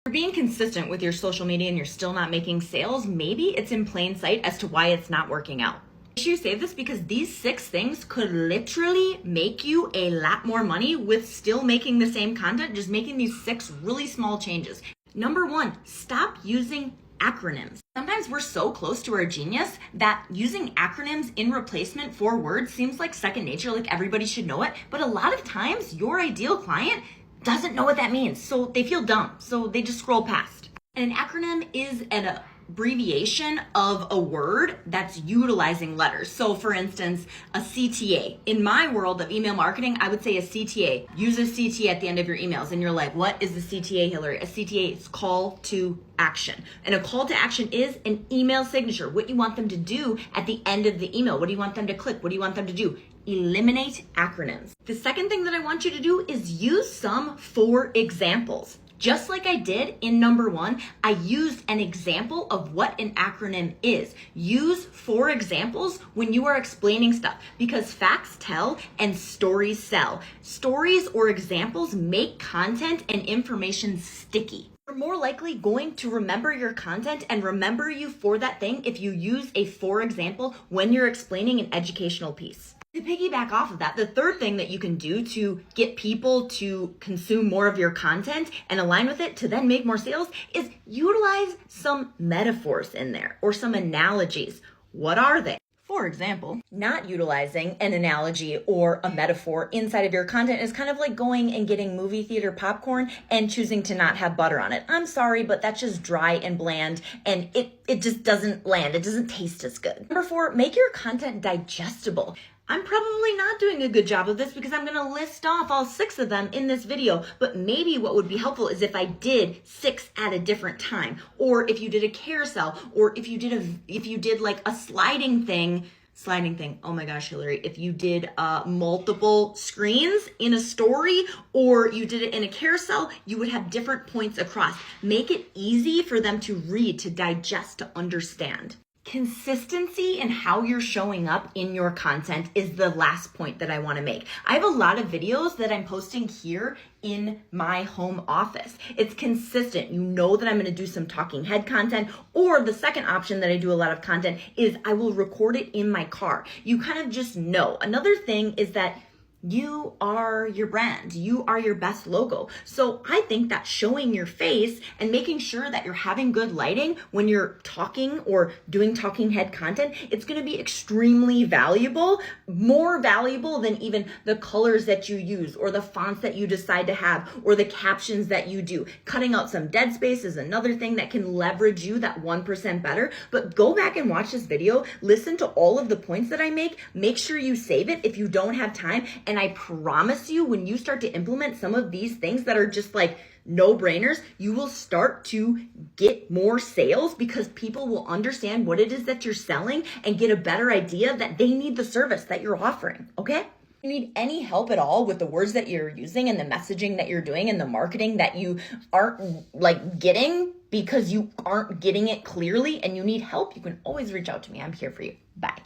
You're being consistent with your social media and you're still not making sales, maybe it's in plain sight as to why it's not working out. Make sure you save this because these 6 things could literally make you a lot more money with still making the same content, just making these 6 really small changes. Number 1, stop using acronyms. Sometimes we're so close to our genius that using acronyms in replacement for words seems like second nature, like everybody should know it. But a lot of times your ideal client doesn't know what that means. So they feel dumb. So they just scroll past. And an acronym is an abbreviation of a word that's utilizing letters. So for instance, a CTA. In my world of email marketing, I would say a CTA. Use a CTA at the end of your emails. And you're like, what is the CTA, Hillary? A CTA is call to action. And a call to action is an email signature. What you want them to do at the end of the email. What do you want them to click? What do you want them to do? Eliminate acronyms. The second thing that I want you to do is use some for examples. Just like I did in number 1, I used an example of what an acronym is. Use 4 examples when you are explaining stuff because facts tell and stories sell. Stories or examples make content and information sticky. You're more likely going to remember your content and remember you for that thing if you use a for example when you're explaining an educational piece. To piggyback off of that, the third thing that you can do to get people to consume more of your content and align with it to then make more sales is utilize some metaphors in there or some analogies. What are they? For example, not utilizing an analogy or a metaphor inside of your content is kind of like going and getting movie theater popcorn and choosing to not have butter on it. I'm sorry, but that's just dry and bland and it just doesn't land. It doesn't taste as good. Number 4, make your content digestible. I'm probably not doing a good job of this because I'm going to list off all 6 of them in this video, but maybe what would be helpful is if I did 6 at a different time, or if you did a carousel, or if you did like a sliding thing. Oh my gosh, Hillary, if you did multiple screens in a story or you did it in a carousel, you would have different points across. Make it easy for them to read, to digest, to understand. Consistency in how you're showing up in your content is the last point that I want to make. I have a lot of videos that I'm posting here in my home office. It's consistent. You know that I'm going to do some talking head content, or the second option that I do a lot of content is I will record it in my car. You kind of just know. Another thing is that you are your brand. You are your best logo. So I think that showing your face and making sure that you're having good lighting when you're talking or doing talking head content, it's going to be extremely valuable, more valuable than even the colors that you use or the fonts that you decide to have or the captions that you do. Cutting out some dead space is another thing that can leverage you that 1% better. But go back and watch this video, listen to all of the points that I make sure you save it if you don't have time. And I promise you, when you start to implement some of these things that are just like no-brainers, you will start to get more sales because people will understand what it is that you're selling and get a better idea that they need the service that you're offering, okay? If you need any help at all with the words that you're using and the messaging that you're doing and the marketing that you aren't like getting because you aren't getting it clearly and you need help, you can always reach out to me. I'm here for you. Bye.